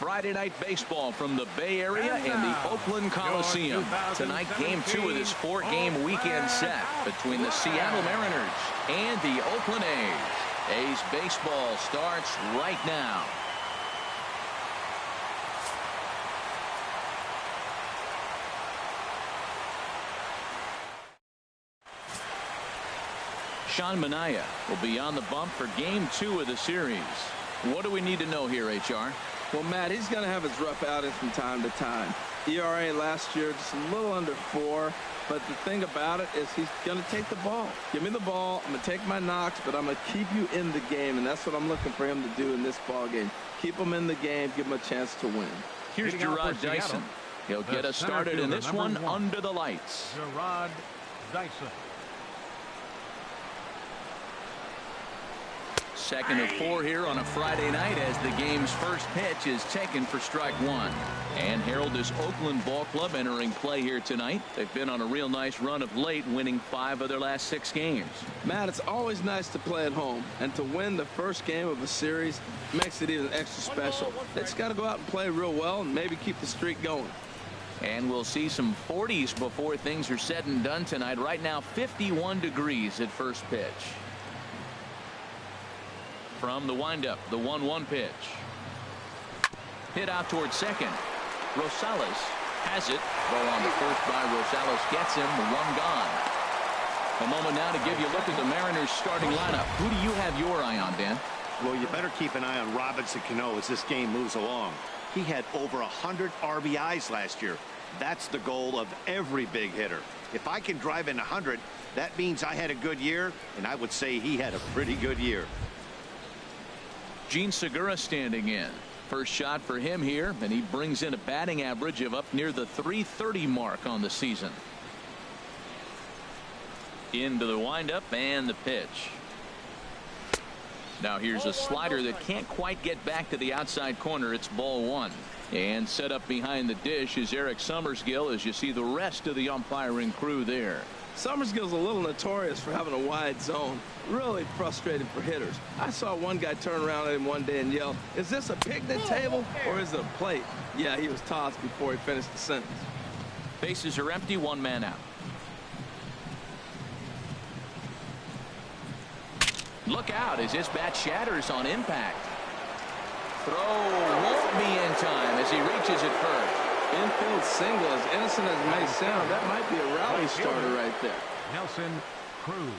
Friday night baseball from the Bay Area and the Oakland Coliseum. Tonight, Game 2 of this 4-game weekend set between the Seattle Mariners and the Oakland A's. A's baseball starts right now. Sean Manaea will be on the bump for Game 2 of the series. What do we need to know here, HR? Well, Matt, he's going to have his rough outings from time to time. ERA last year just a little under 4. But the thing about it is he's going to take the ball. Give me the ball. I'm going to take my knocks, but I'm going to keep you in the game. And that's what I'm looking for him to do in this ball game. Keep him in the game. Give him a chance to win. Here's Gerard Dyson. He'll get us started in this one under the lights. Gerard Dyson. Second of 4 here on a Friday night as the game's first pitch is taken for strike 1. And Harold, this Oakland ball club entering play here tonight. They've been on a real nice run of late, winning 5 of their last 6 games. Matt, it's always nice to play at home, and to win the first game of a series makes it even extra special. They just got to go out and play real well and maybe keep the streak going. And we'll see some 40s before things are said and done tonight. Right now 51 degrees at first pitch. From the windup, the 1-1 pitch. Hit out towards second. Rosales has it. Throw on the first by Rosales gets him. 1 gone. A moment now to give you a look at the Mariners starting lineup. Who do you have your eye on, Dan? Well, you better keep an eye on Robinson Cano as this game moves along. He had over 100 RBIs last year. That's the goal of every big hitter. If I can drive in 100, that means I had a good year, and I would say he had a pretty good year. Gene Segura standing in. First shot for him here, and he brings in a batting average of up near the .330 mark on the season. Into the windup and the pitch. Now here's a slider that can't quite get back to the outside corner. It's ball 1. And set up behind the dish is Eric Summersgill as you see the rest of the umpiring crew there. Summersgill's a little notorious for having a wide zone. Really frustrating for hitters. I saw one guy turn around at him one day and yell, "Is this a picnic table or is it a plate?" Yeah, he was tossed before he finished the sentence. Bases are empty, 1 man out. Look out as his bat shatters on impact. Throw won't be in time as he reaches it first. Infield single, as innocent as it may sound, that might be a rally starter right there. Nelson Cruz.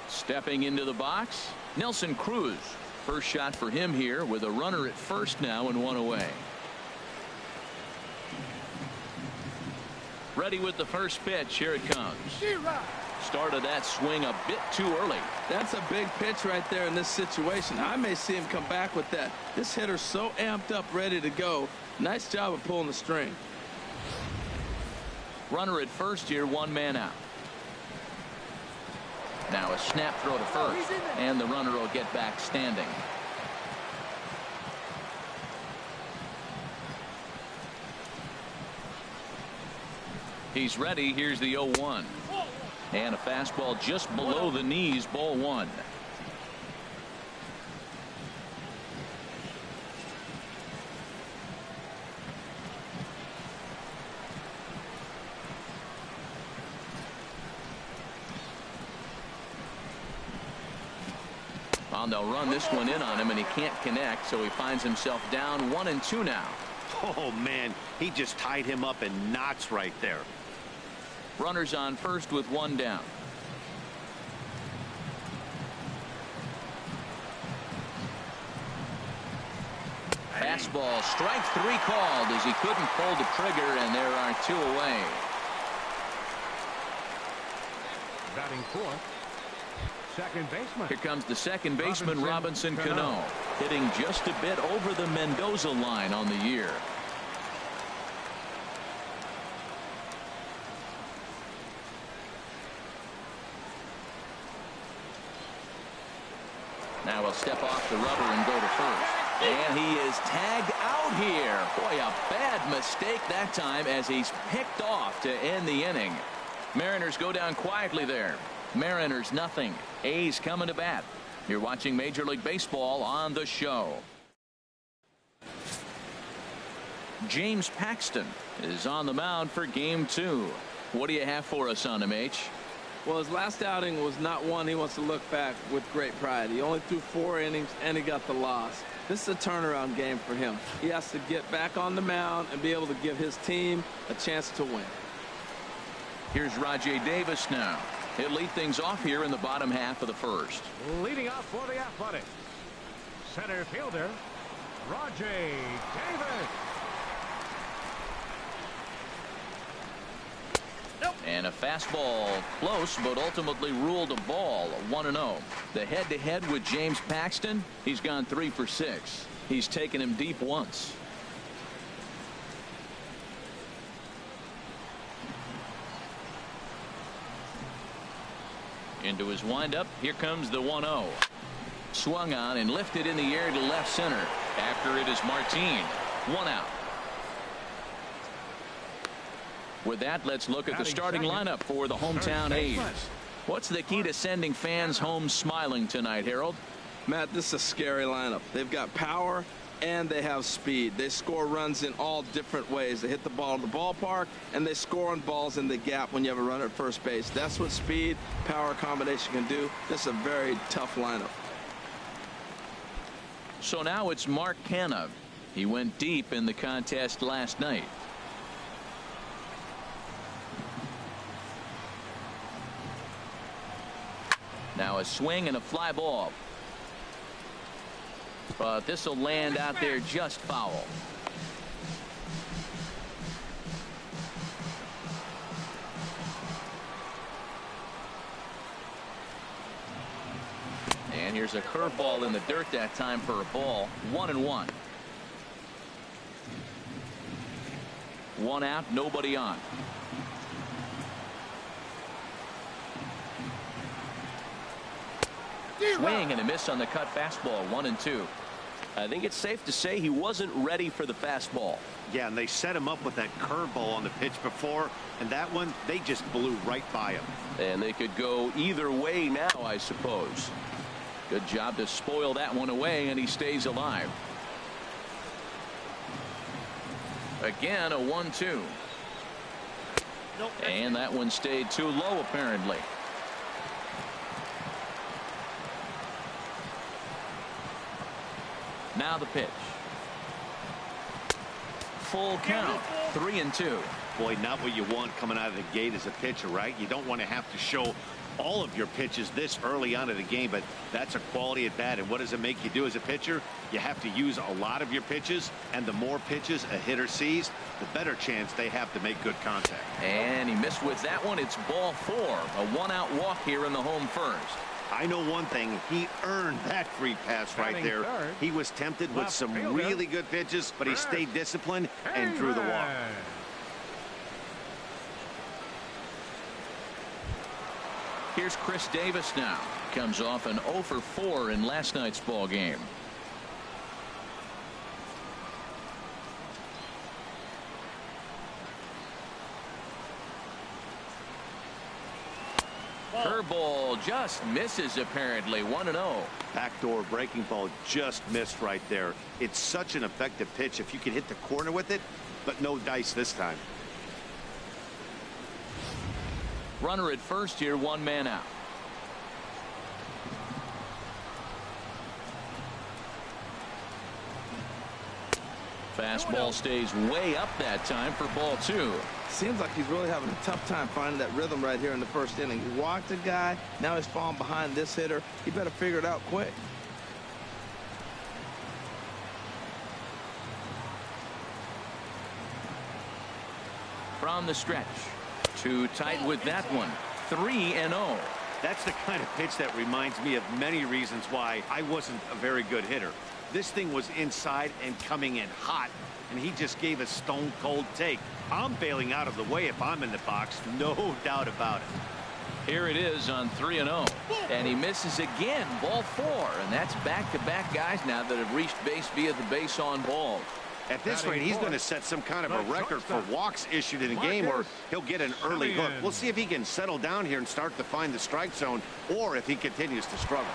Stepping into the box, Nelson Cruz. First shot for him here with a runner at first now and 1 away. Ready with the first pitch. Here it comes. Started that swing a bit too early. That's a big pitch right there in this situation. I may see him come back with that. This hitter's so amped up, ready to go. Nice job of pulling the string. Runner at first here, 1 man out. Now a snap throw to first, and the runner will get back standing. He's ready. Here's the 0-1. And a fastball just below the knees, ball 1. Well, they'll run this one in on him, and he can't connect, so he finds himself down 1-2 now. Oh, man, he just tied him up in knots right there. Runners on first with 1 down. Fastball, strike 3 called as he couldn't pull the trigger, and there are 2 away. Batting fourth, second baseman. Here comes the second baseman, Robinson Cano, hitting just a bit over the Mendoza line on the year. Now he'll step off the rubber and go to first. And he is tagged out here. Boy, a bad mistake that time as he's picked off to end the inning. Mariners go down quietly there. Mariners nothing. A's coming to bat. You're watching Major League Baseball on the show. James Paxton is on the mound for game 2. What do you have for us on him, H? Well, his last outing was not one he wants to look back with great pride. He only threw 4 innings and he got the loss. This is a turnaround game for him. He has to get back on the mound and be able to give his team a chance to win. Here's Rajay Davis now. He'll lead things off here in the bottom half of the first. Leading off for the Athletics, center fielder, Rajay Davis. And a fastball close, but ultimately ruled a ball, 1-0. The head-to-head with James Paxton, he's gone 3 for 6. He's taken him deep once. Into his windup, here comes the 1-0. Swung on and lifted in the air to left center. After it is Martin. 1 out. With that, let's look at the starting lineup for the hometown A's. What's the key to sending fans home smiling tonight, Harold? Matt, this is a scary lineup. They've got power and they have speed. They score runs in all different ways. They hit the ball to the ballpark and they score on balls in the gap when you have a runner at first base. That's what speed, power combination can do. This is a very tough lineup. So now it's Mark CANA. He went deep in the contest last night. Now a swing and a fly ball. But this will land out there just foul. And here's a curveball in the dirt that time for a ball. 1-1. 1 out, nobody on. Swing and a miss on the cut fastball. 1-2. I think it's safe to say he wasn't ready for the fastball. Yeah, and they set him up with that curveball on the pitch before, and that one, they just blew right by him. And they could go either way now, I suppose. Good job to spoil that one away, and he stays alive. Again, a 1-2. Nope. And that one stayed too low, apparently. Now the pitch. Full count. 3-2. Boy, not what you want coming out of the gate as a pitcher, right? You don't want to have to show all of your pitches this early on in the game, but that's a quality at bat. And what does it make you do as a pitcher? You have to use a lot of your pitches, and the more pitches a hitter sees, the better chance they have to make good contact. And he missed with that one. It's ball 4. A 1-out walk here in the home first. I know one thing, he earned that free pass right there. He was tempted with some really good pitches, but he stayed disciplined and drew the walk. Here's Chris Davis now. Comes off an 0 for 4 in last night's ball game. Curveball just misses, apparently. 1-0. Backdoor breaking ball just missed right there. It's such an effective pitch if you can hit the corner with it, but no dice this time. Runner at first here, 1 man out. Fastball stays way up that time for ball 2. Seems like he's really having a tough time finding that rhythm right here in the first inning. He walked a guy. Now he's falling behind this hitter. He better figure it out quick. From the stretch. Too tight with that one. 3-0. That's the kind of pitch that reminds me of many reasons why I wasn't a very good hitter. This thing was inside and coming in hot, and he just gave a stone cold take. I'm bailing out of the way if I'm in the box, no doubt about it. Here it is on 3-0. And he misses again. Ball 4. And that's back-to-back guys now that have reached base via the base on ball. At this rate, he's going to set some kind of a record for walks issued in a game, or he'll get an early hook. We'll see if he can settle down here and start to find the strike zone, or if he continues to struggle.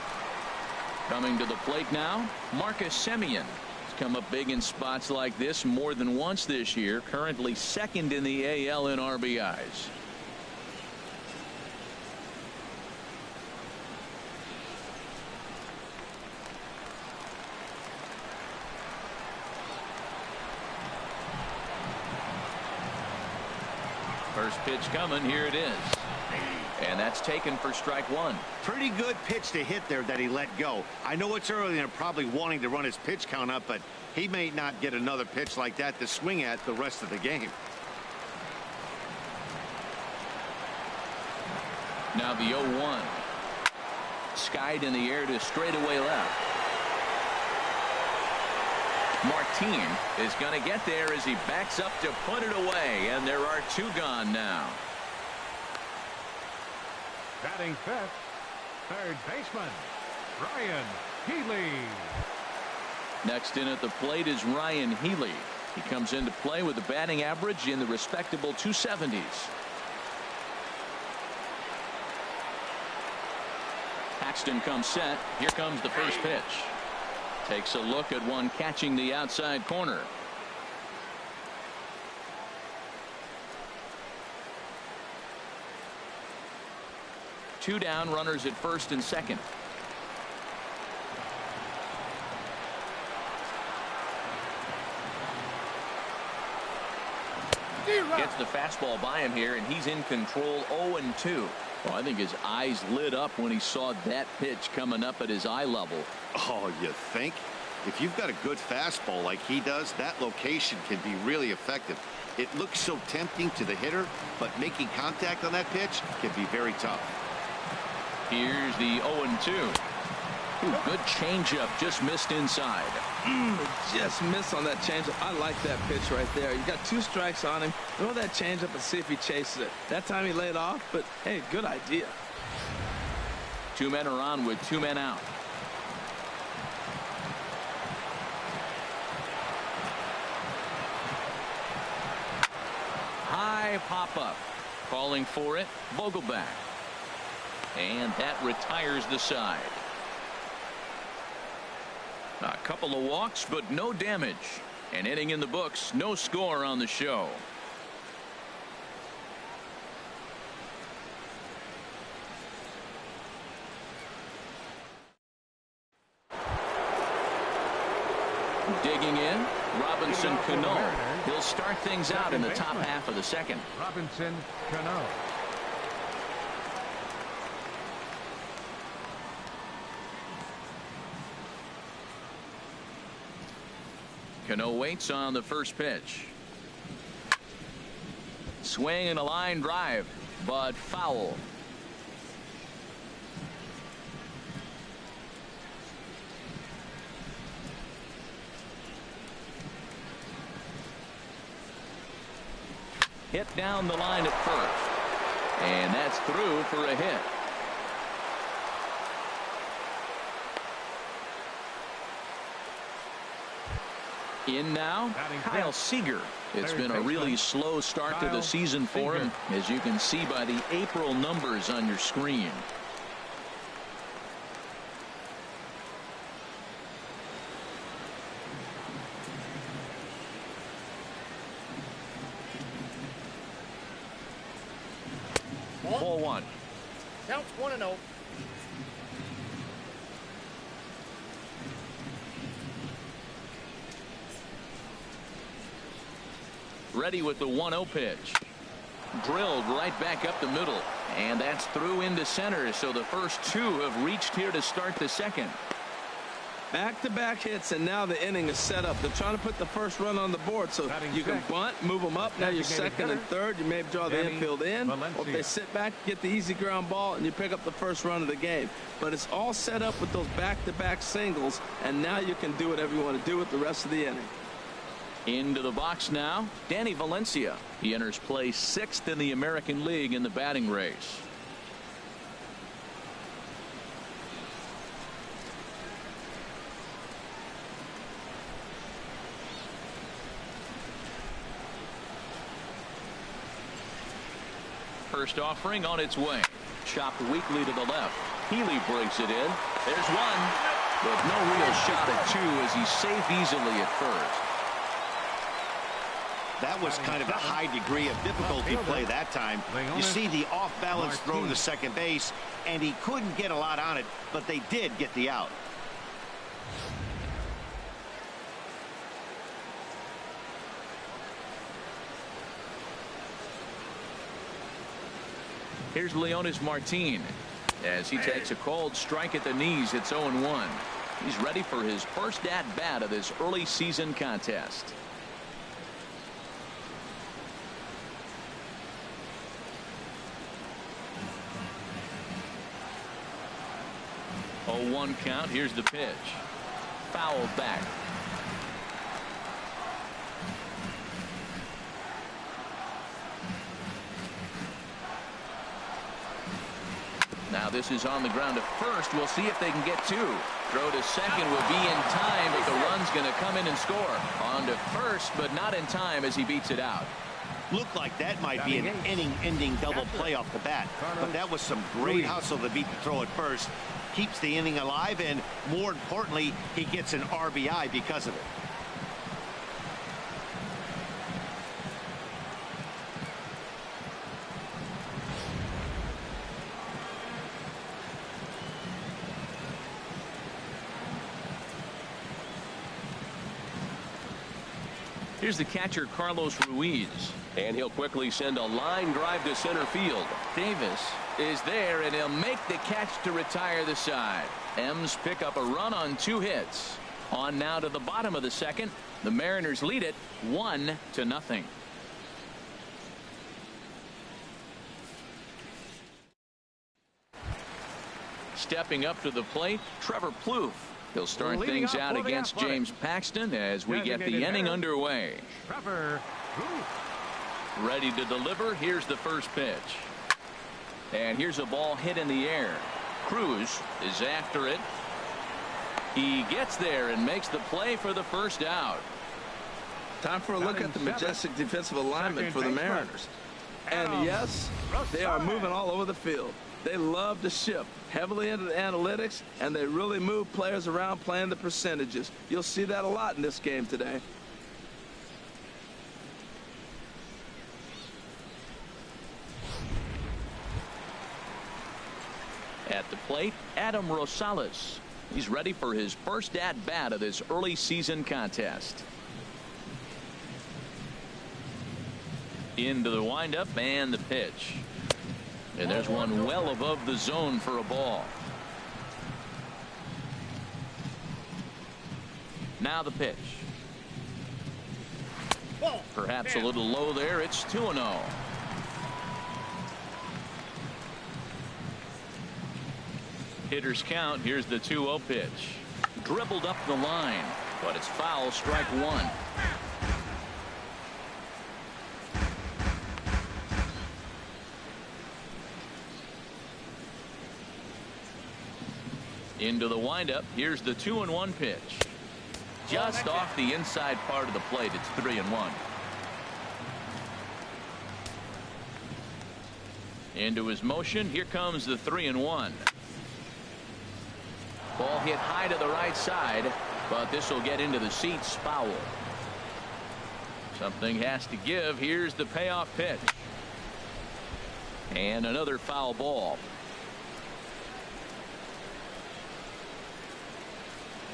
Coming to the plate now, Marcus Semien. He's come up big in spots like this more than once this year. Currently second in the AL in RBIs. First pitch coming. Here it is. And that's taken for strike one. Pretty good pitch to hit there that he let go. I know it's early and they're probably wanting to run his pitch count up, but he may not get another pitch like that to swing at the rest of the game. Now the 0-1. Skied in the air to straightaway left. Martin is going to get there as he backs up to put it away, and there are two gone now. Batting fifth, third baseman, RYON HEALY. Next in at the plate is RYON HEALY. He comes into play with a batting average in the respectable 270s. Paxton comes set. Here comes the first pitch. Takes a look at one catching the outside corner. Two down, runners at first and second. Gets the fastball by him here, and he's in control. 0-2. Well, I think his eyes lit up when he saw that pitch coming up at his eye level. Oh, you think? If you've got a good fastball like he does, that location can be really effective. It looks so tempting to the hitter, but making contact on that pitch can be very tough. Here's the 0-2. Good changeup, just missed inside. Just missed on that changeup. I like that pitch right there. You got two strikes on him. Throw that changeup and see if he chases it. That time he laid off, but hey, good idea. Two men are on with two men out. High pop up. Calling for it, Vogelback. And that retires the side. A couple of walks, but no damage. An inning in the books, no score on the show. Digging in, Robinson Cano. He'll start things out in the top half of the second. Robinson Cano. Cano waits on the first pitch. Swing and a line drive, but foul. Hit down the line at first, and that's through for a hit. In now, Kyle Seager. It's been a really slow start to the season for him, as you can see by the April numbers on your screen. Ball one. Counts 1-0. Ready with the 1-0 pitch. Drilled right back up the middle, and that's through into center. So the first two have reached here to start the second. Back-to-back hits, and now the inning is set up. They're trying to put the first run on the board, so you can bunt, move them up. Now you're second and third. You may draw the infield in, or if they sit back, get the easy ground ball, and you pick up the first run of the game. But it's all set up with those back-to-back singles, and now you can do whatever you want to do with the rest of the inning. Into the box now, Danny Valencia. He enters play 6th in the American League in the batting race. First offering on its way. Chopped weakly to the left. Healy breaks it in. There's one. But no real shot at 2 as he's safe easily at first. That was kind of a high degree of difficulty play that time. You see the off-balance throw to second base, and he couldn't get a lot on it, but they did get the out. Here's Leonis Martin as he takes a cold strike at the knees. It's 0-1. He's ready for his first at-bat of this early season contest. 0-1 count. Here's the pitch. Fouled back. Now this is on the ground to first. We'll see if they can get 2. Throw to second will be in time, but the run's going to come in and score. On to first, but not in time as he beats it out. Looked like that might be an inning-ending double play off the bat, but that was some great hustle to beat the throw at first. Keeps the inning alive, and more importantly, he gets an RBI because of it. Here's the catcher, Carlos Ruiz. And he'll quickly send a line drive to center field. Davis is there, and he'll make the catch to retire the side. M's pick up a run on 2 hits. On now to the bottom of the second. The Mariners lead it 1-0. Stepping up to the plate, Trevor Plouffe. He'll start things out against James Paxton as we get the inning underway. Trevor Ready to deliver. Here's the first pitch. And here's a ball hit in the air. CRUZ is after it. He gets there and makes the play for the first out. Time for a look at the majestic defensive alignment for the Mariners. And yes, they are moving all over the field. They love to shift heavily into the analytics, and they really move players around playing the percentages. You'll see that a lot in this game today. At the plate, Adam Rosales. He's ready for his first at-bat of this early season contest. Into the windup and the pitch. And there's one well above the zone for a ball. Now the pitch. Perhaps a little low there. It's 2-0. Hitters count. Here's the 2-0 pitch. Dribbled up the line, but it's foul. Strike 1. Into the windup. Here's the 2-1 pitch. Just off the inside part of the plate. It's 3-1. Into his motion. Here comes the 3-1. Ball hit high to the right side, but this will get into the seats. Foul. Something has to give. Here's the payoff pitch. And another foul ball.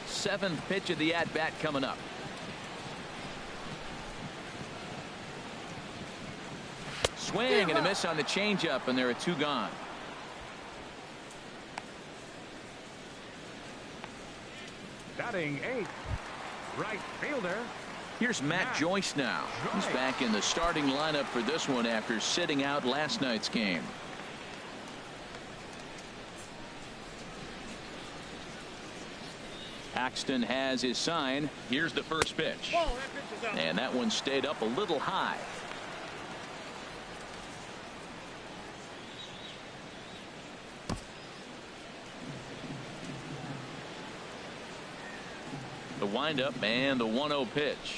7th pitch of the at-bat coming up. Swing and a miss on the changeup, and there are 2 gone. batting 8th, right fielder. Here's Matt Joyce now. He's back in the starting lineup for this one after sitting out last night's game. Paxton has his sign. Here's the first pitch. And that one stayed up a little high. The windup and the 1-0 pitch.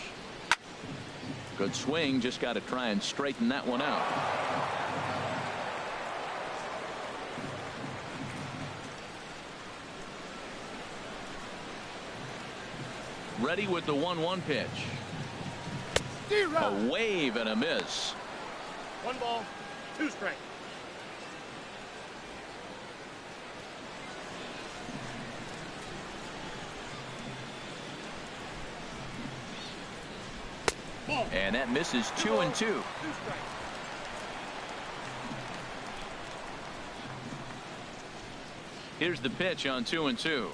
Good swing. Just got to try and straighten that one out. Ready with the 1-1 pitch. A wave and a miss. 1 ball, 2 strikes. And that misses 2-2. 2 strikes. Here's the pitch on 2-2.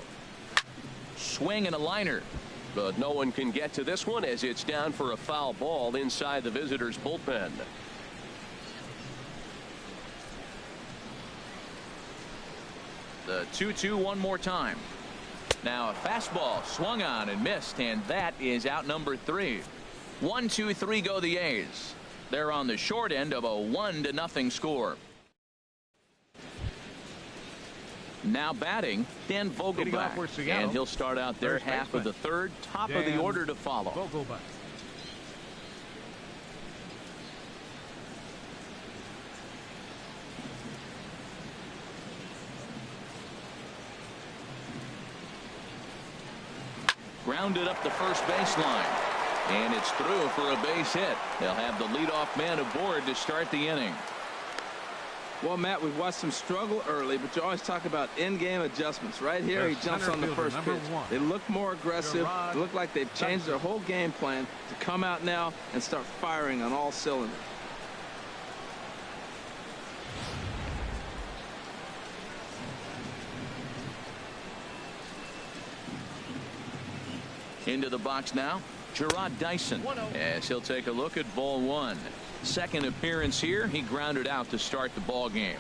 Swing and a liner. But no one can get to this one as it's down for a foul ball inside the visitors' bullpen. The 2-2 one more time. Now a fastball swung on and missed, and that is out number 3. 1-2-3 go the A's. They're on the short end of a 1-0 score. Now batting, Dan Vogelbach, and he'll start out their half of the third, top of the order to follow. Vogelbach. Grounded up the first baseline. And it's through for a base hit. They'll have the leadoff man aboard to start the inning. Well, Matt, we've watched him struggle early, but you always talk about in-game adjustments. Right here, he jumps on the first pitch. They look more aggressive. They look like they've changed their whole game plan to come out now and start firing on all cylinders. Into the box now, Gerard Dyson, as he'll take a look at ball 1. Second appearance here, he grounded out to start the ball game.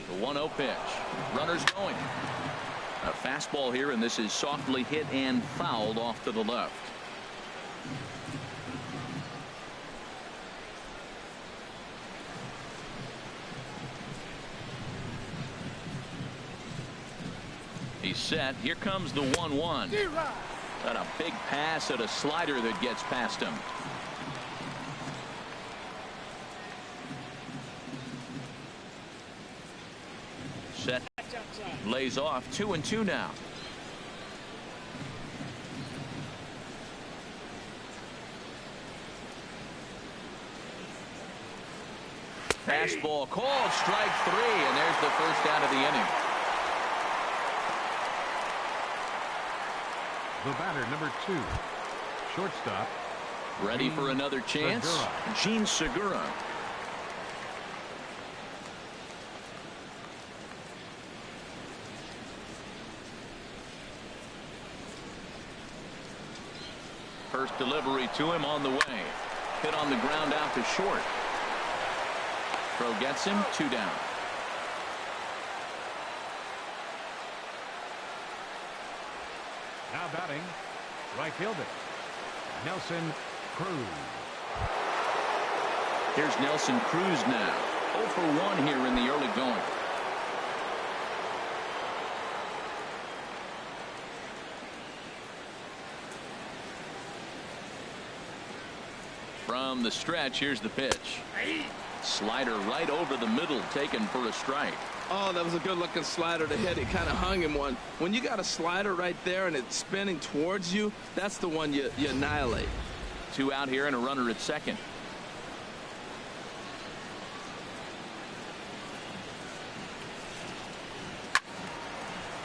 The 1-0 pitch. Runners going. A fastball here, and this is softly hit and fouled off to the left. He's set. Here comes the 1-1. And a big pass at a slider that gets past him. Set. Lays off. 2-2 now. Fastball called. Strike 3, and there's the first out of the inning. The batter, number 2, shortstop. Ready for another chance? Gene Segura. First delivery to him on the way. Hit on the ground out to short. Throw gets him, 2 down. Now batting, right fielder, Nelson Cruz. Here's Nelson Cruz now. 0 for 1 here in the early going. From the stretch, here's the pitch. Slider right over the middle, taken for a strike. Oh, that was a good-looking slider to hit. He kind of hung him one. When you got a slider right there and it's spinning towards you, that's the one you annihilate. 2 out here and a runner at second.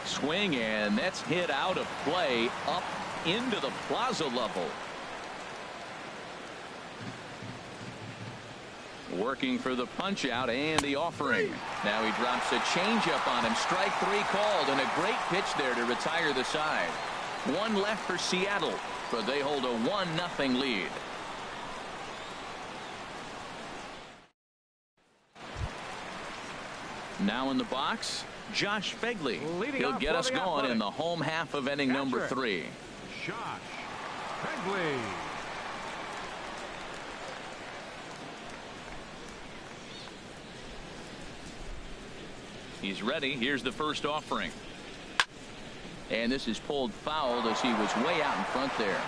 Swing, and that's hit out of play up into the plaza level. Working for the punch out and the offering. Now he drops a changeup on him. Strike 3 called, and a great pitch there to retire the side. 1 left for Seattle, but they hold a 1-0 lead. Now in the box, Josh Phegley. He'll get us going in the home half of inning number 3. Josh Phegley. He's ready. Here's the first offering. And this is pulled foul as he was way out in front there.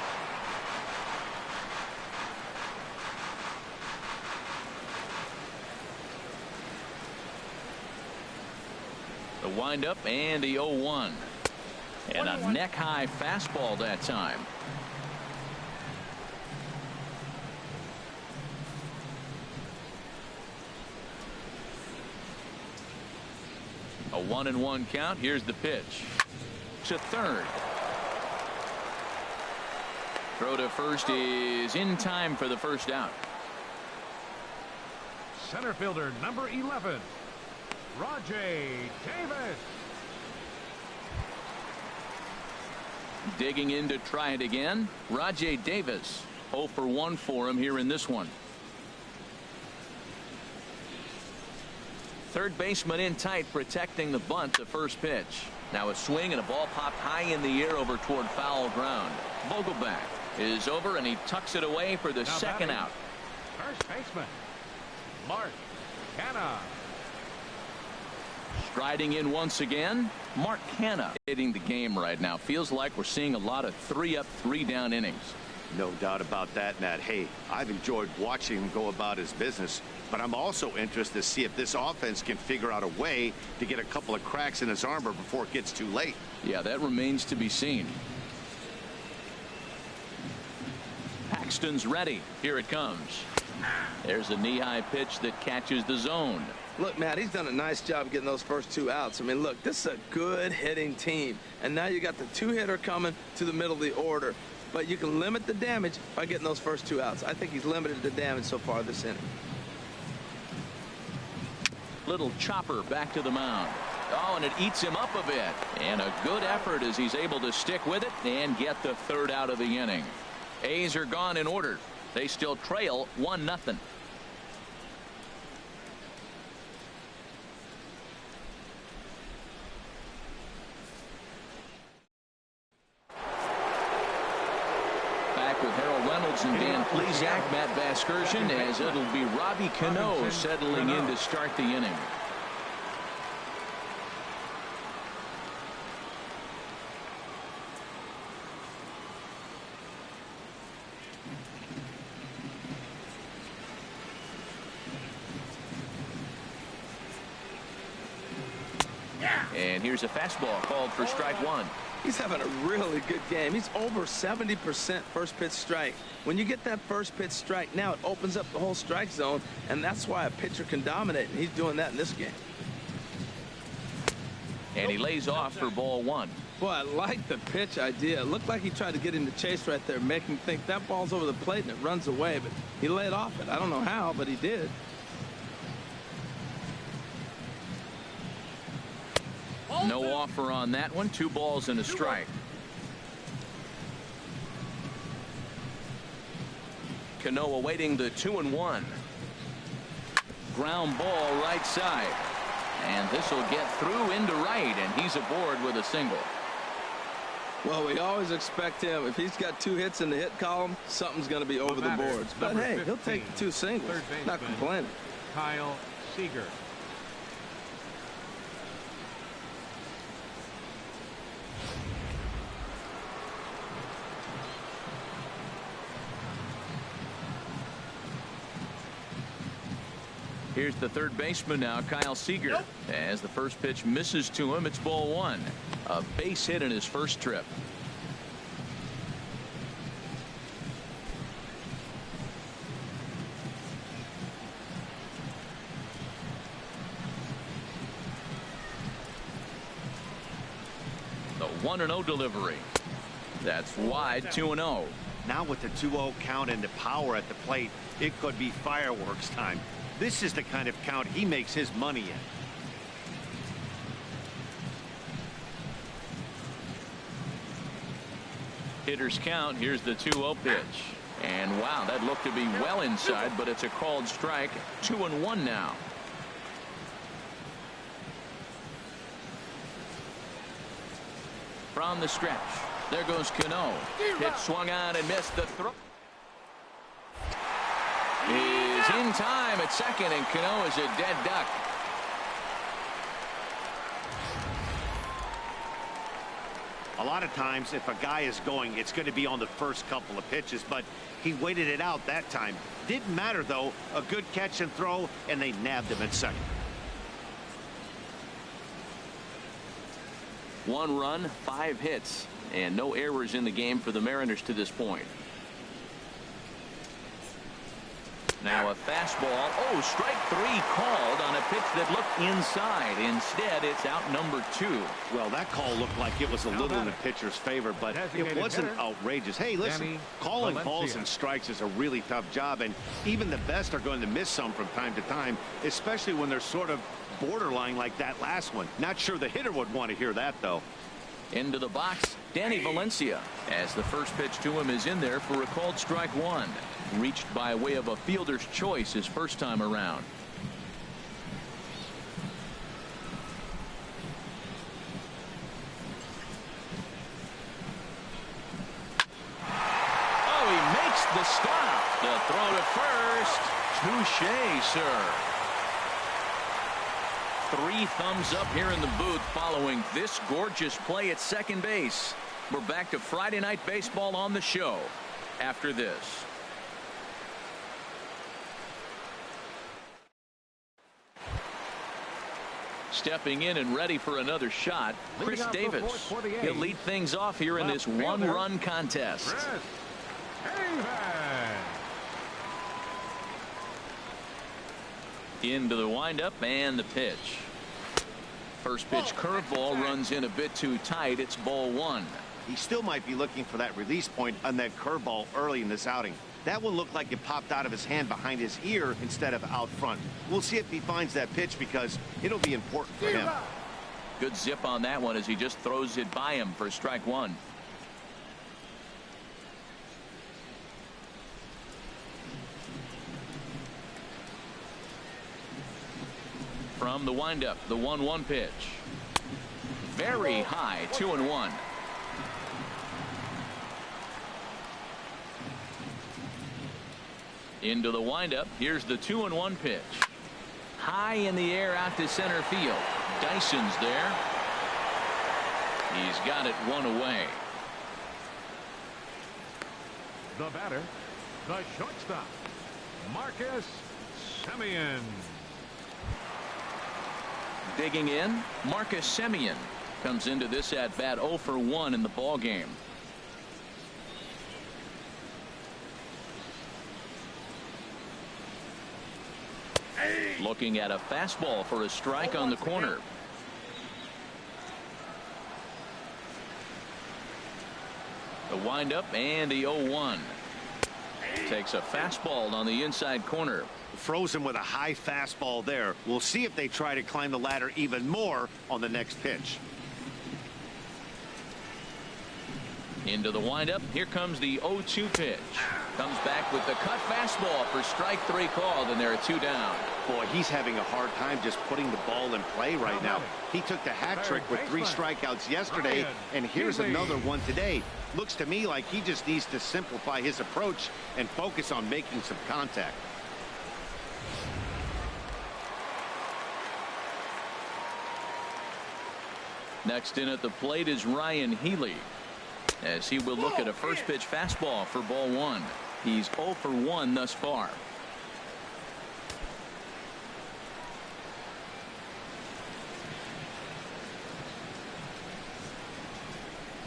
windup and the 0-1. And a neck-high fastball that time. A 1-1 count. Here's the pitch. To third. Throw to first is in time for the first out. Center fielder number 11, Rajay Davis. Digging in to try it again. Rajay Davis. 0 for 1 for him here in this one. Third baseman in tight, protecting the bunt. The first pitch. Now a swing and a ball popped high in the air over toward foul ground. Vogelback is over and he tucks it away for the second out. First baseman Mark CANA. Striding in once again, Mark CANA. Hitting the game right now. Feels like we're seeing a lot of 3-up, 3-down innings. No doubt about that, Matt. Hey, I've enjoyed watching him go about his business, but I'm also interested to see if this offense can figure out a way to get a couple of cracks in his armor before it gets too late. Yeah, that remains to be seen. Paxton's ready. Here it comes. There's a knee-high pitch that catches the zone. Look, Matt, he's done a nice job getting those first 2 outs. I mean, look, this is a good hitting team. And now you got the 2-hitter coming to the middle of the order. But you can limit the damage by getting those first 2 outs. I think he's limited the damage so far this inning. Little chopper back to the mound. Oh, and it eats him up a bit. And a good effort as he's able to stick with it and get the third out of the inning. A's are gone in order. They still trail 1-0. Back with Harold Reynolds and Dan Plesac, Matt Vasgersian, as it'll be Robbie CANO settling in to start the inning. And here's a fastball called for strike 1. He's having a really good game. He's over 70% first pitch strike. When you get that first pitch strike, now it opens up the whole strike zone, and that's why a pitcher can dominate, and he's doing that in this game. And he lays off for ball 1. Boy, I like the pitch idea. It looked like he tried to get him to chase right there, make him think that ball's over the plate and it runs away, but he laid off it. I don't know how, but he did. No offer on that one. 2 balls and a strike. CANO awaiting the 2-1. Ground ball right side. And this will get through into right, and he's aboard with a single. Well, we always expect him. If he's got 2 hits in the hit column, something's going to be over the boards. But hey, he'll take the 2 singles. Not complaining. Kyle Seager. Here's the third baseman now, Kyle Seager. As the first pitch misses to him, it's ball 1. A base hit in his first trip. The 1-0 delivery. That's wide, 2-0. Now with the 2-0 count and the power at the plate, it could be fireworks time. This is the kind of count he makes his money in. Hitters count. Here's the 2-0 pitch. And wow, that looked to be well inside, but it's a called strike. 2-1 now. From the stretch. There goes CANO. Pitch swung on and missed the throw. Is in time at second, and CANO is a dead duck. A lot of times, if a guy is going, it's going to be on the first couple of pitches, but he waited it out that time. Didn't matter, though. A good catch and throw, and they nabbed him at second. 1 run, 5 hits, and no errors in the game for the Mariners to this point. Now a fastball. Oh, strike 3 called on a pitch that looked inside. Instead, it's out number 2. Well, that call looked like it was a little in the pitcher's favor, but it wasn't outrageous. Hey, listen, calling balls and strikes is a really tough job, and even the best are going to miss some from time to time, especially when they're sort of borderline like that last one. Not sure the hitter would want to hear that, though. Into the box, Danny Valencia, as the first pitch to him is in there for a called strike 1. Reached by way of a fielder's choice his first time around. Oh, he makes the stop. The throw to first. Touché, sir. 3 thumbs up here in the booth following this gorgeous play at second base. We're back to Friday Night Baseball on the show after this. Stepping in and ready for another shot, Chris Davis. He'll lead things off here in this 1-run contest. Into the windup and the pitch. First pitch curveball runs in a bit too tight. It's ball 1. He still might be looking for that release point on that curveball early in this outing. That one looked like it popped out of his hand behind his ear instead of out front. We'll see if he finds that pitch because it'll be important for him. Good zip on that one as he just throws it by him for strike 1. From the windup, the 1-1 pitch. Very high, 2-1. Into the windup. Here's the 2-1 pitch. High in the air out to center field. Dyson's there. He's got it 1 away. The batter, the shortstop, Marcus Semien. Digging in, Marcus Semien comes into this at bat 0 for 1 in the ball game. Looking at a fastball for a strike on the corner. The windup and the 0-1. Takes a fastball on the inside corner. Frozen with a high fastball there. We'll see if they try to climb the ladder even more on the next pitch. Into the windup. Here comes the 0-2 pitch. Comes back with the cut fastball for strike 3 called, and there are 2 down. Boy, he's having a hard time just putting the ball in play right now. He took the hat trick with 3 strikeouts yesterday, and here's another one today. Looks to me like he just needs to simplify his approach and focus on making some contact. Next in at the plate is Ryan Healy, as he will look at a first pitch fastball for ball 1. He's 0 for 1 thus far.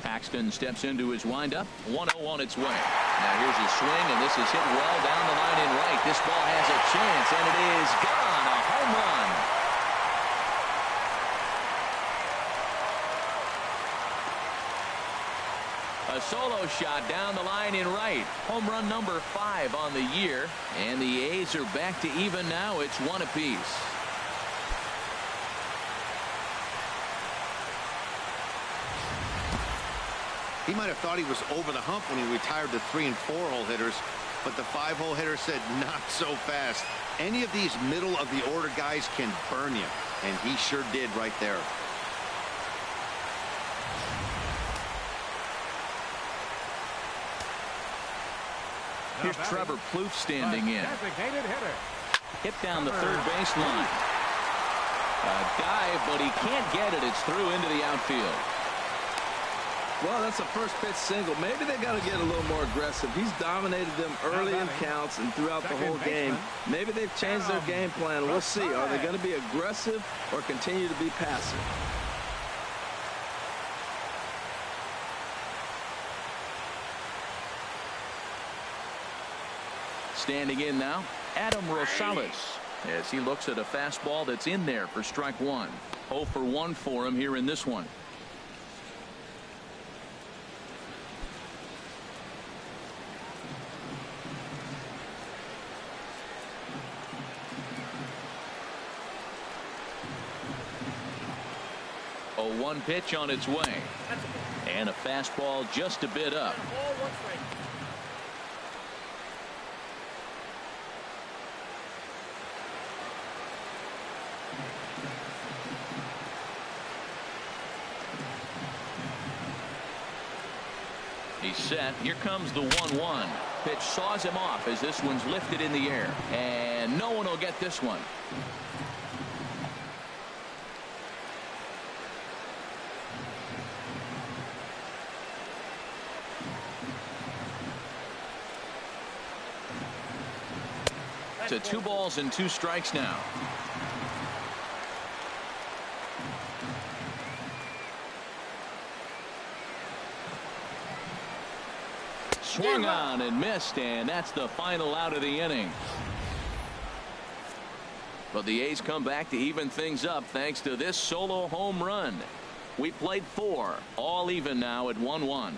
Paxton steps into his windup. 1-0 on its way. Now here's his swing, and this is hit well down the line in right. This ball has a chance, and it is gone. A home run. A solo shot down the line in right. Home run number 5 on the year, and the A's are back to even now. It's 1 apiece. He might have thought he was over the hump when he retired the 3- and 4-hole hitters, but the 5-hole hitter said not so fast. Any of these middle of the order guys can burn you, and he sure did right there. Here's Trevor Plouffe standing in. Hit down the third baseline. A dive, but he can't get it. It's through into the outfield. Well, that's a first pitch single. Maybe they got to get a little more aggressive. He's dominated them early in counts and throughout the whole game. Maybe they've changed their game plan. We'll see. Are they going to be aggressive or continue to be passive? Standing in now, Adam Rosales, as he looks at a fastball that's in there for strike one. 0 for 1 for him here in this one. A 1 pitch on its way. And a fastball just a bit up. He's set. Here comes the 1-1. Pitch saws him off as this one's lifted in the air. And no one will get this one. To 2 balls and 2 strikes now. Swung on and missed, and that's the final out of the inning. But the A's come back to even things up thanks to this solo home run. We played 4, all even now at 1-1.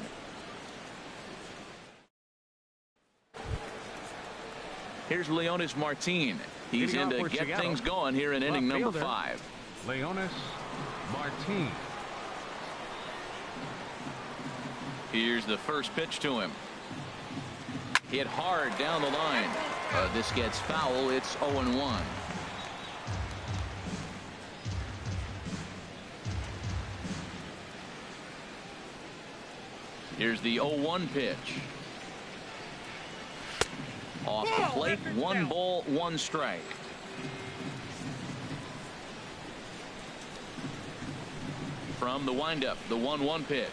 Here's Leonis Martin. He's in to get things going here in inning number 5. Leonis Martin. Here's the first pitch to him. Hit hard down the line. This gets foul. It's 0-1. Here's the 0-1 pitch. Off the plate, 1 ball, 1 strike. From the windup, the 1-1 pitch.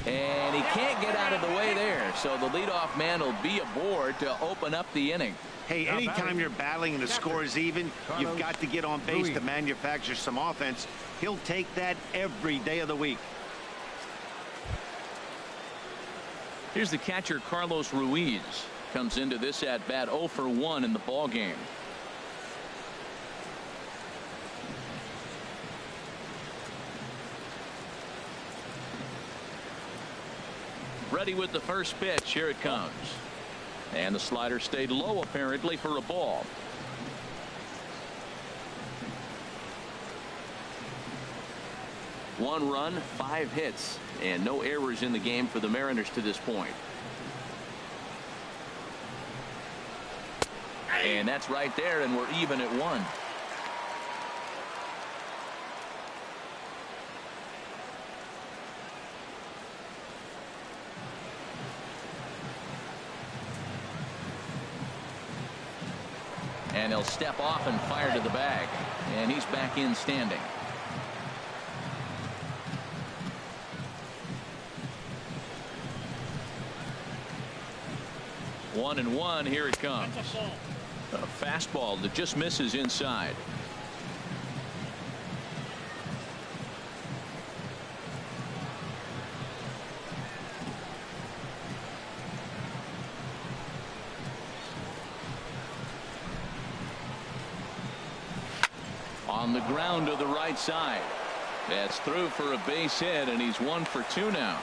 And he can't get out of the way there, so the leadoff man will be aboard to open up the inning. Hey, anytime you're battling and the score is even, you've got to get on base to manufacture some offense. He'll take that every day of the week. Here's the catcher, Carlos Ruiz. Comes into this at bat 0 for 1 in the ball game. Ready with the first pitch. Here it comes. And the slider stayed low apparently for a ball. One run, 5 hits, and no errors in the game for the Mariners to this point. And that's right there, and we're even at 1. And he'll step off and fire to the bag. And he's back in standing. One and one. Here it comes. A fastball that just misses inside. On the ground to the right side. That's through for a base hit, and he's 1 for 2 now.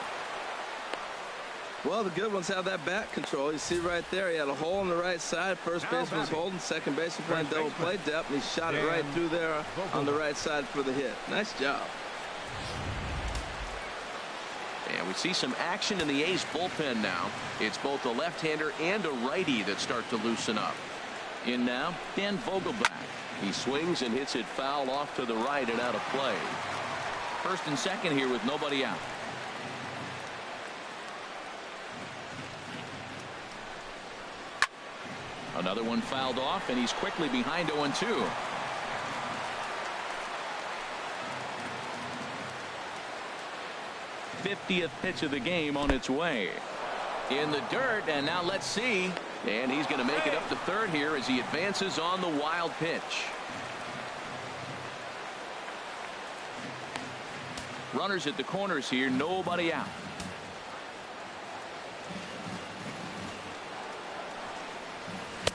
Well, the good ones have that bat control. You see right there, he had a hole on the right side. First baseman was holding, second baseman playing double play depth, and he shot it right through there on the right side for the hit. Nice job. And we see some action in the A's bullpen now. It's both a left-hander and a righty that start to loosen up. In now, Dan Vogelbach. He swings and hits it foul off to the right and out of play. First and second here with nobody out. Another one fouled off, and he's quickly behind 0-2. '50th pitch of the game on its way. In the dirt, and now let's see. And he's going to make it up to third here as he advances on the wild pitch. Runners at the corners here, nobody out.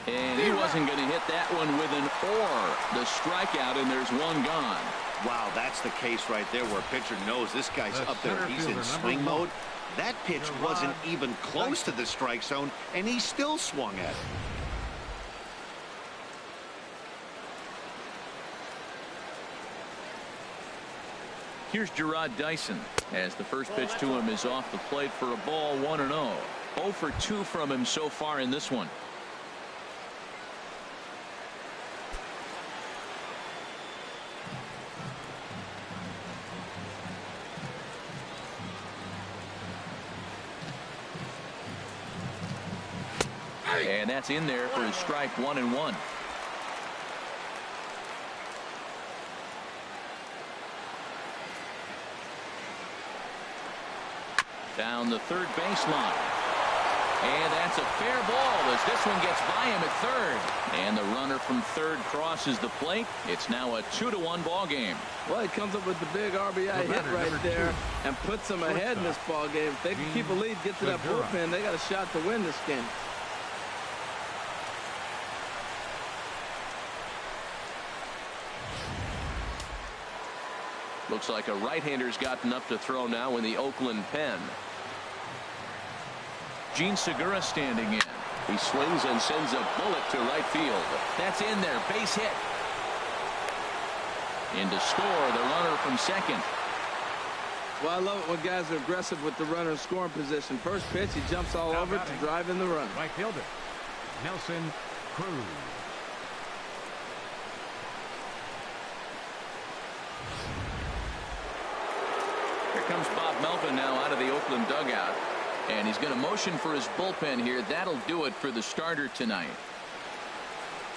And he wasn't going to hit that one with an or. The strikeout, and there's one gone. Wow, that's the case right there where a pitcher knows this guy's up there. He's in swing mode. That pitch wasn't even close to the strike zone, and he still swung at it. Here's Gerard Dyson as the first pitch to him is off the plate for a ball, 1-0. 0 for 2 from him so far in this one. And that's in there for his strike, 1-1. Down the third baseline. And that's a fair ball as this one gets by him at third. And the runner from third crosses the plate. It's now a 2-1 ball game. Well, he comes up with the big RBI hit right there and puts them ahead in this ball game. If they can keep a lead, get to that bullpen, they got a shot to win this game. Looks like a right-hander's gotten up to throw now in the Oakland pen. Gene Segura standing in. He swings and sends a bullet to right field. That's in there. Base hit. In to score, the runner from second. Well, I love it when guys are aggressive with the runner in scoring position. First pitch, he jumps all over to drive in the run. Right fielder, Nelson Cruz. Here comes Bob Melvin now out of the Oakland dugout. And he's going to motion for his bullpen here. That'll do it for the starter tonight.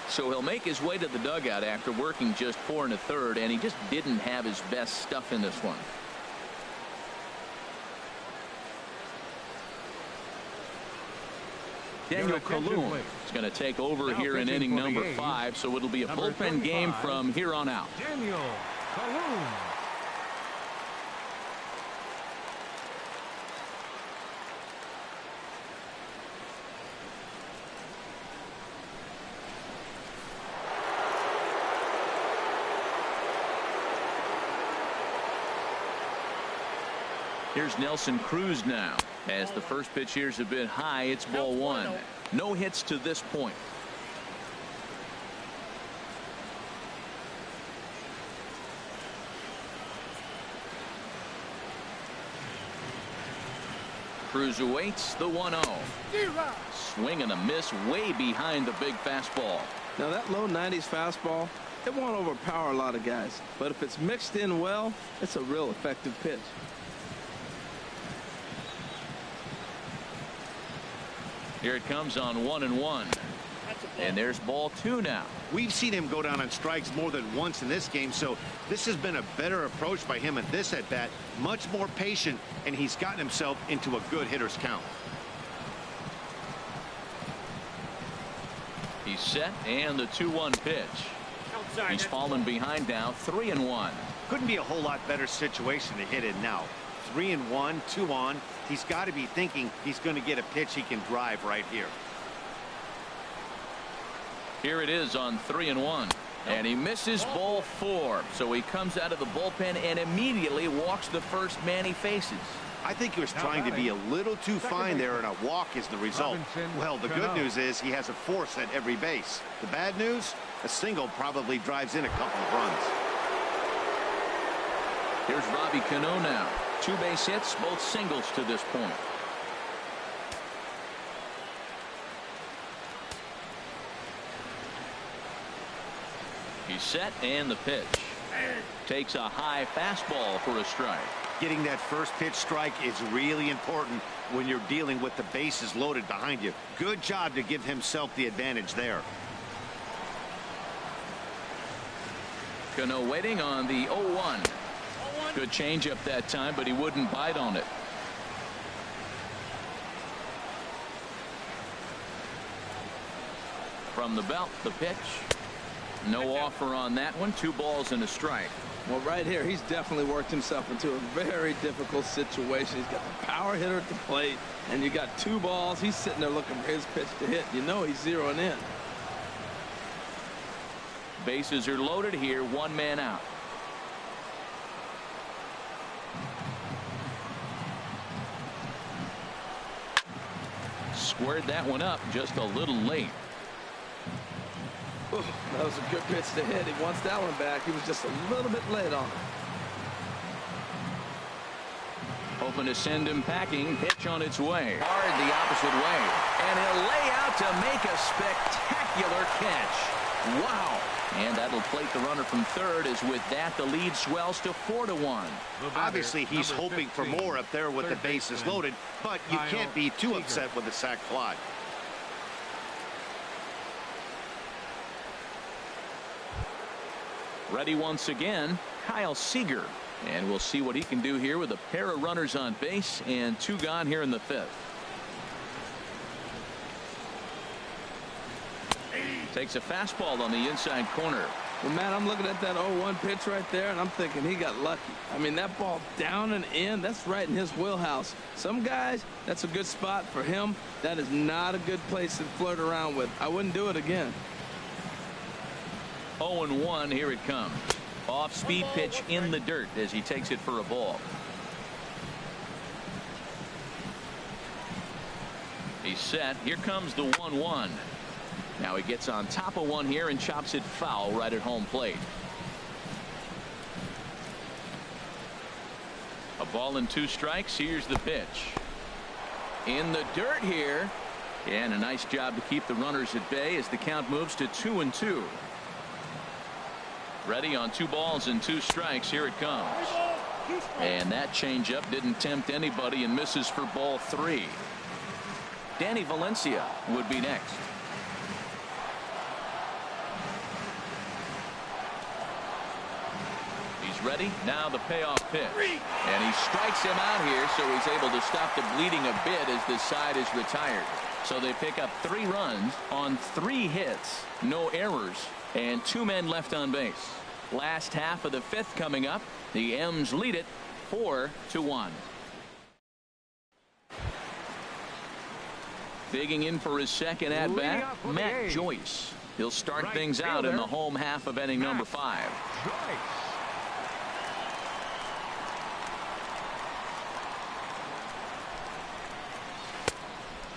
So he'll make his way to the dugout after working just 4 1/3, and he just didn't have his best stuff in this one. Daniel Calhoun is going to take over here in inning number 5, so it'll be a bullpen game from here on out. Daniel Calhoun. Here's Nelson Cruz now. As the first pitch here's a bit high, it's ball 1. No hits to this point. Cruz awaits the 1-0. Swing and a miss way behind the big fastball. Now that low 90s fastball, it won't overpower a lot of guys. But if it's mixed in well, it's a real effective pitch. Here it comes on 1-1. And there's ball 2 now. We've seen him go down on strikes more than once in this game, so this has been a better approach by him at this at-bat. Much more patient, and he's gotten himself into a good hitter's count. He's set, and the 2-1 pitch. He's fallen behind now, 3-1. Couldn't be a whole lot better situation to hit in now. 3-1, 2 on. He's got to be thinking he's going to get a pitch he can drive right here. Here it is on 3-1. And he misses ball 4. So he comes out of the bullpen and immediately walks the first man he faces. I think he was trying to be a little too fine there, and a walk is the result. Well, the good news is he has a force at every base. The bad news, a single probably drives in a couple of runs. Here's Robbie CANO now. 2 base hits, both singles to this point. He's set, and the pitch. Takes a high fastball for a strike. Getting that first pitch strike is really important when you're dealing with the bases loaded behind you. Good job to give himself the advantage there. CANO waiting on the 0-1. Good changeup that time, but he wouldn't bite on it. From the belt, the pitch. No offer on that one. 2 balls and a strike. Well, right here, he's definitely worked himself into a very difficult situation. He's got the power hitter at the plate, and you got 2 balls. He's sitting there looking for his pitch to hit. You know he's zeroing in. Bases are loaded here. One man out. Squared that one up just a little late. Ooh, that was a good pitch to hit. He wants that one back. He was just a little bit late on it. Hoping to send him packing. Pitch on its way. Hard the opposite way. And he'll lay out to make a spectacular catch. Wow. And that'll plate the runner from third, as with that the lead swells to 4-1. Obviously he's hoping for more up there with the bases loaded, but you can't be too upset with a sac fly. Ready once again, Kyle Seager. And we'll see what he can do here with a pair of runners on base and 2 gone here in the 5th. Takes a fastball on the inside corner. Well, man, I'm looking at that 0-1 pitch right there, and I'm thinking he got lucky. I mean, that ball down and in, that's right in his wheelhouse. Some guys, that's a good spot for him. That is not a good place to flirt around with. I wouldn't do it again. 0-1, here it comes. Off-speed pitch in the dirt as he takes it for a ball. He's set. Here comes the 1-1. Now he gets on top of one here and chops it foul right at home plate. A ball and 2 strikes. Here's the pitch. In the dirt here. And a nice job to keep the runners at bay as the count moves to 2-2. Ready on 2 balls and 2 strikes. Here it comes. And that changeup didn't tempt anybody and misses for ball 3. Danny Valencia would be next. He's ready. Now the payoff pitch. And he strikes him out here, so he's able to stop the bleeding a bit as this side is retired. So they pick up 3 runs on 3 hits, no errors, and 2 men left on base. Last half of the 5th coming up. The M's lead it 4-1. Digging in for his second at bat, Matt Joyce. He'll start things out in the home half of inning number 5.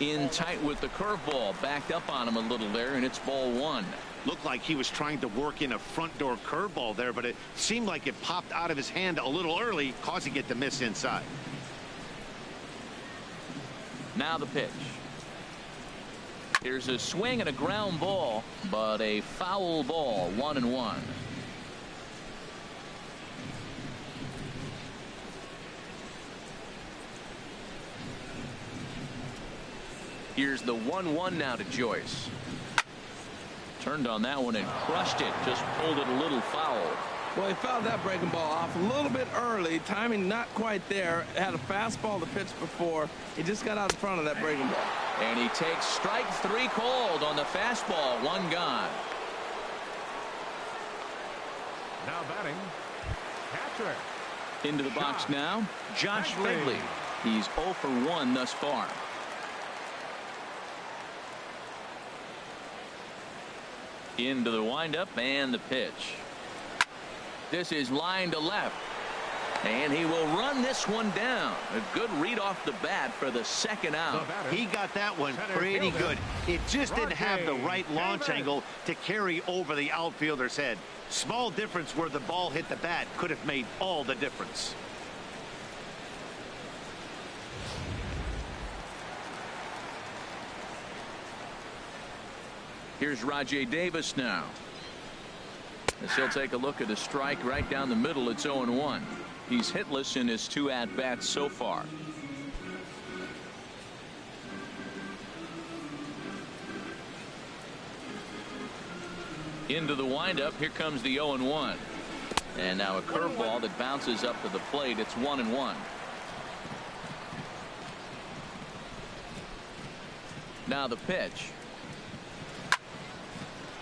In tight with the curveball, backed up on him a little there, and it's ball 1. Looked like he was trying to work in a front door curveball there, but it seemed like it popped out of his hand a little early, causing it to miss inside. Now the pitch. Here's a swing and a ground ball, but a foul ball. 1-1. Here's the 1-1 now to Joyce. Turned on that one and crushed it. Just pulled it a little foul. Well, he fouled that breaking ball off a little bit early. Timing not quite there. Had a fastball to pitch before. He just got out in front of that breaking ball. And he takes strike 3 called on the fastball. 1 gone. Now batting, catcher. Into the box now, Josh Ridley. He's 0 for 1 thus far. Into the windup and the pitch. This is line to left. And he will run this one down. A good read off the bat for the 2nd out. He got that one pretty good. It just didn't have the right launch angle to carry over the outfielder's head. Small difference where the ball hit the bat could have made all the difference. Here's Rajay Davis now. As he'll take a look at a strike right down the middle. It's 0-1. He's hitless in his 2 at-bats so far. Into the windup. Here comes the 0-1. And now a curveball that bounces up to the plate. It's 1-1. Now the pitch.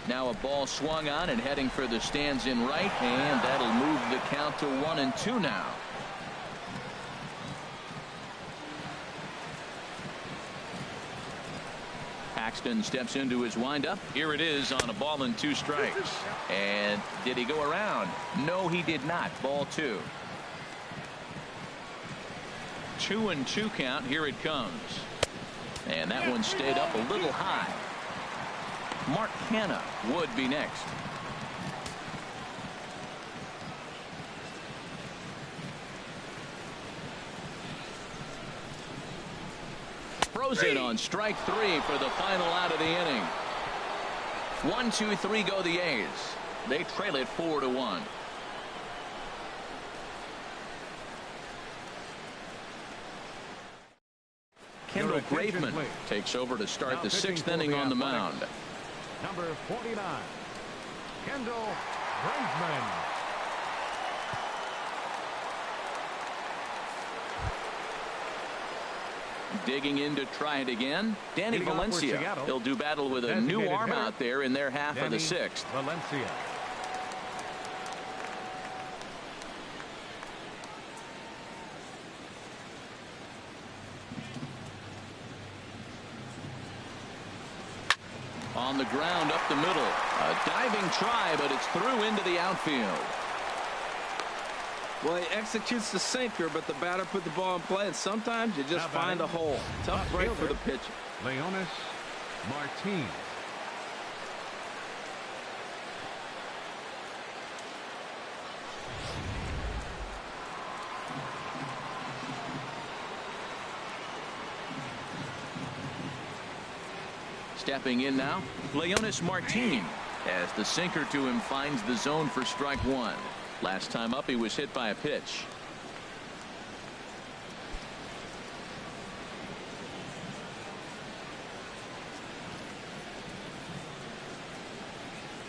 Now a ball swung on and heading for the stands in right, and that'll move the count to 1-2 now. Paxton steps into his windup. Here it is on a ball and 2 strikes. And did he go around? No, he did not. Ball 2. 2-2 count. Here it comes. And that one stayed up a little high. Mark CANA would be next. Throws it on strike 3 for the final out of the inning. 1, 2, 3 go the A's. They trail it 4-1. Kendall Graveman takes over to start the 6th inning on the mound. Number 49, Kendall Graveman. Digging in to try it again, Danny Valencia. He'll do battle with a new arm out there in their half of the 6th. Valencia. On the ground up the middle. A diving try, but it's through into the outfield. Well, he executes the sinker, but the batter put the ball in play, and sometimes you just find a hole. Tough break for the pitcher. Leonis Martin. Stepping in now, Leonis Martin, as the sinker to him finds the zone for strike 1. Last time up, he was hit by a pitch.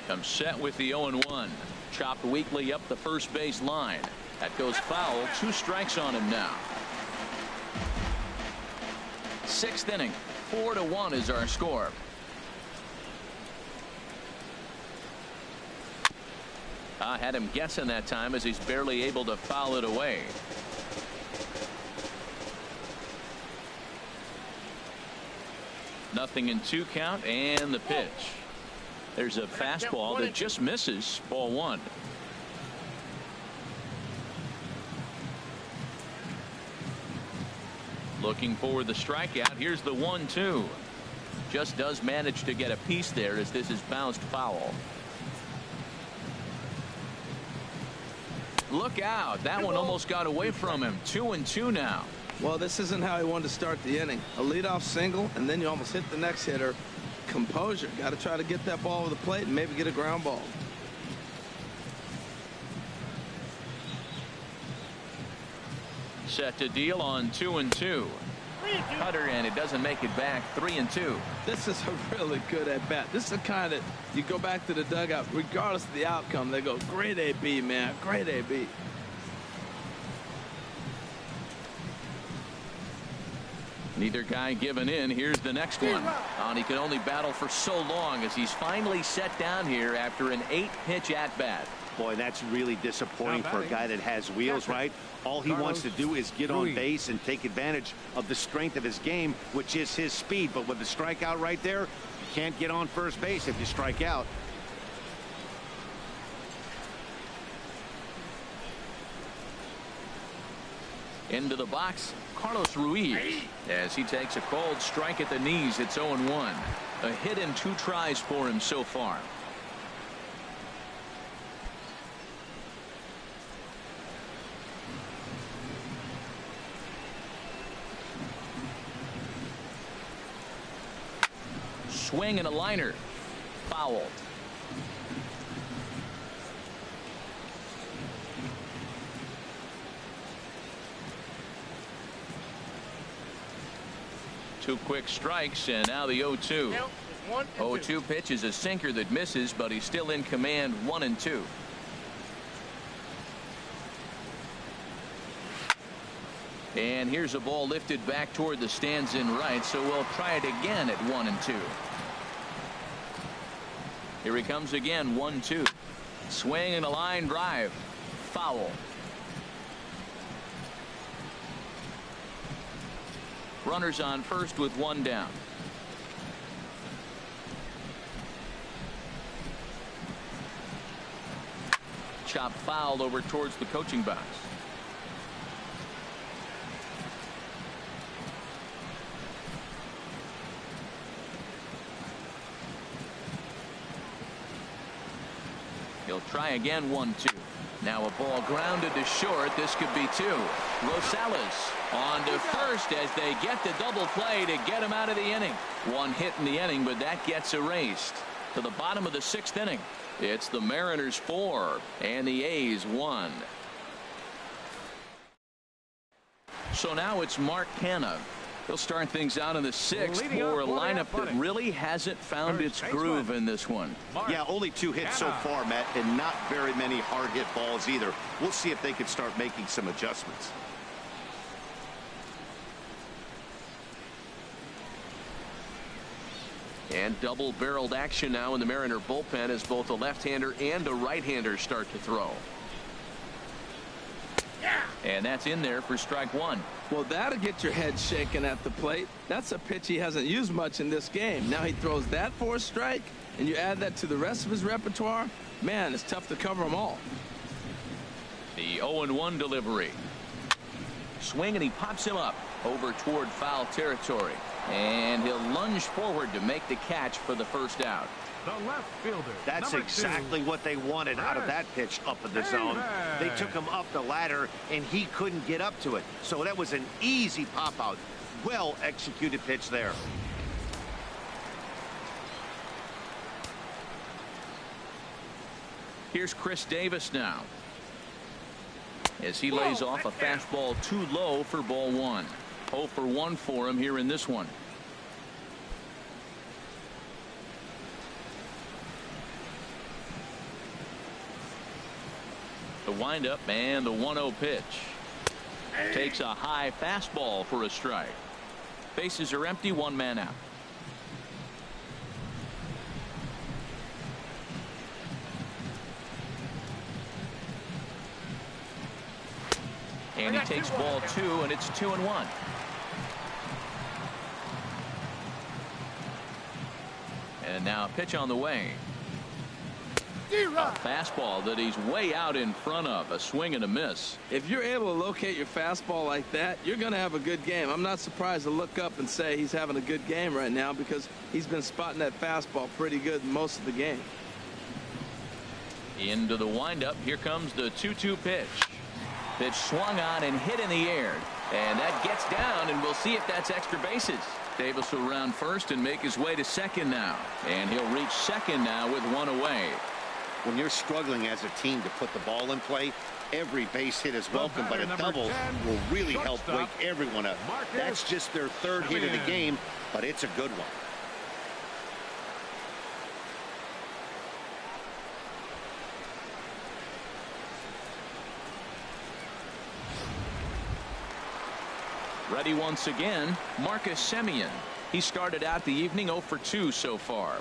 Comes set with the 0-1. Chopped weakly up the first base line. That goes foul. 2 strikes on him now. 6th inning. 4-1 is our score. I had him guessing that time as he's barely able to foul it away. Nothing in 2 count, and the pitch. There's a fastball that just misses. Ball 1. Looking for the strikeout. Here's the 1-2. Just does manage to get a piece there as this is bounced foul. Look out. That one almost got away from him. 2-2 now. Well, this isn't how he wanted to start the inning. A leadoff single, and then you almost hit the next hitter. Composure. Got to try to get that ball over the plate and maybe get a ground ball. Set to deal on 2-2. Cutter, and it doesn't make it back. 3-2. This is a really good at bat. This is the kind that you go back to the dugout, regardless of the outcome. They go, great AB, man, great AB. Neither guy giving in. Here's the next one. And he can only battle for so long as he's finally set down here after an 8-pitch at bat. Boy, that's really disappointing for a guy that has wheels, right? All he wants to do is get on base and take advantage of the strength of his game, which is his speed. But with the strikeout right there, you can't get on first base if you strike out. Into the box, Carlos Ruiz, as he takes a cold strike at the knees. It's 0-1. A hit in 2 tries for him so far. Swing and a liner. Foul. Two quick strikes, and now the 0-2. 0-2 pitch is a sinker that misses, but he's still in command. 1-2. And here's a ball lifted back toward the stands in right, so we'll try it again at 1-2. Here he comes again. 1-2. Swing and a line drive. Foul. Runners on first with 1 down. chop foul over towards the coaching box. He'll try again. 1-2. Now a ball grounded to short. This could be 2. Rosales on to first as they get the double play to get him out of the inning. One hit in the inning, but that gets erased. To the bottom of the 6th inning. It's the Mariners 4 and the A's 1. So now it's Mark CANA. He'll start things out in the 6th for a lineup that really hasn't found its groove in this one. Yeah, only 2 hits so far, Matt, and not very many hard hit balls either. We'll see if they can start making some adjustments. And double-barreled action now in the Mariner bullpen as both a left-hander and a right-hander start to throw. And that's in there for strike 1. Well, that'll get your head shaken at the plate. That's a pitch he hasn't used much in this game. Now he throws that for a strike, and you add that to the rest of his repertoire. Man, it's tough to cover them all. The 0-1 delivery. Swing, and he pops him up over toward foul territory. And he'll lunge forward to make the catch for the first out. The left fielder. That's exactly what they wanted out of that pitch up in the zone. They took him up the ladder, and he couldn't get up to it. So that was an easy pop-out. Well-executed pitch there. Here's Chris Davis now, as he lays off a fastball too low for ball 1. 0 for 1 for him here in this one. The windup and the 1-0 pitch. Takes a high fastball for a strike. Bases are empty, 1 man out. And he takes ball 2, and it's 2-1. And now a pitch on the way. A fastball that he's way out in front of. A swing and a miss. If you're able to locate your fastball like that, you're going to have a good game. I'm not surprised to look up and say he's having a good game right now, because he's been spotting that fastball pretty good most of the game. Into the windup. Here comes the 2-2 pitch. Pitch swung on and hit in the air. And that gets down, and we'll see if that's extra bases. Davis will round first and make his way to second now. And he'll reach second now with 1 away. When you're struggling as a team to put the ball in play, every base hit is welcome, but a double will really help wake everyone up. That's just their 3rd hit of the game, but it's a good one. Ready once again, Marcus Semien. He started out the evening 0 for 2 so far.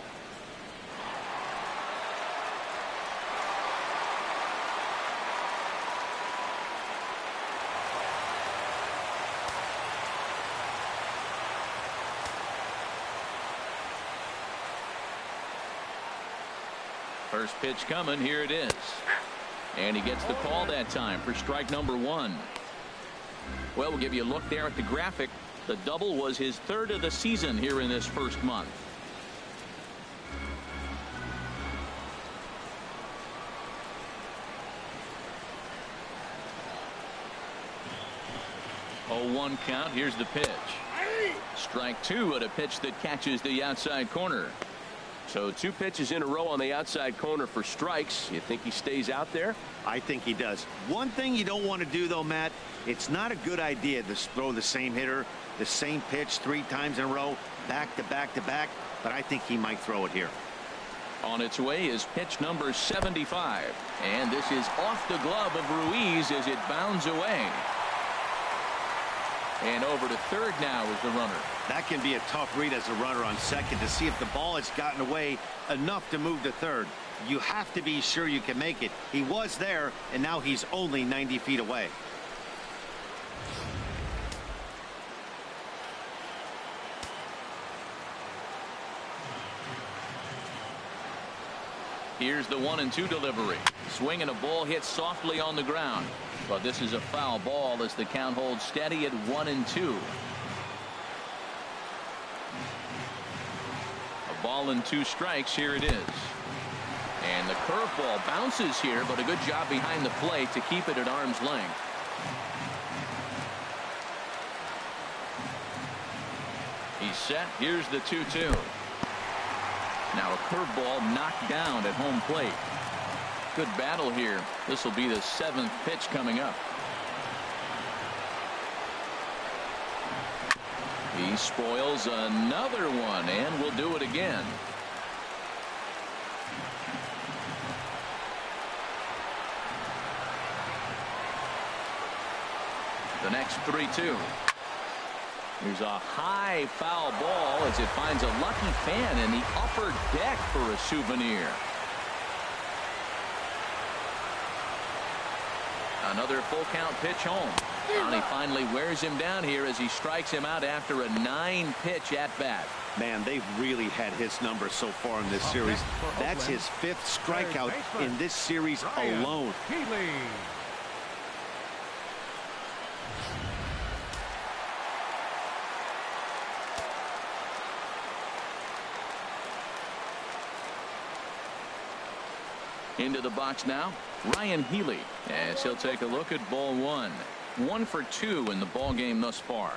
First pitch coming. Here it is. And he gets the call that time for strike number 1. Well, we'll give you a look there at the graphic. The double was his 3rd of the season here in this first month. Oh, 1 count. Here's the pitch. Strike 2 at a pitch that catches the outside corner. So 2 pitches in a row on the outside corner for strikes. You think he stays out there? I think he does. One thing you don't want to do, though, Matt, it's not a good idea to throw the same hitter, the same pitch 3 times in a row, back to back to back, but I think he might throw it here. On its way is pitch number 75. And this is off the glove of Ruiz as it bounds away. And over to third now is the runner. That can be a tough read as a runner on second to see if the ball has gotten away enough to move to third. You have to be sure you can make it. He was there, and now he's only 90 feet away. Here's the 1-2 delivery. Swing and a ball hit softly on the ground. But this is a foul ball as the count holds steady at 1-2. A ball and 2 strikes. Here it is. And the curveball bounces here, but a good job behind the plate to keep it at arm's length. He's set. Here's the 2-2. Now a curveball knocked down at home plate. Good battle here. This will be the 7th pitch coming up. He spoils another one and will do it again. The next 3-2. Here's a high foul ball as it finds a lucky fan in the upper deck for a souvenir. Another full count pitch home. And he finally wears him down here as he strikes him out after a 9-pitch at bat. Man, they've really had his number so far in this series. That's his 5th strikeout in this series alone. HEALY. Into the box now, Ryan Healy, as he'll take a look at ball 1. 1 for 2 in the ball game thus far.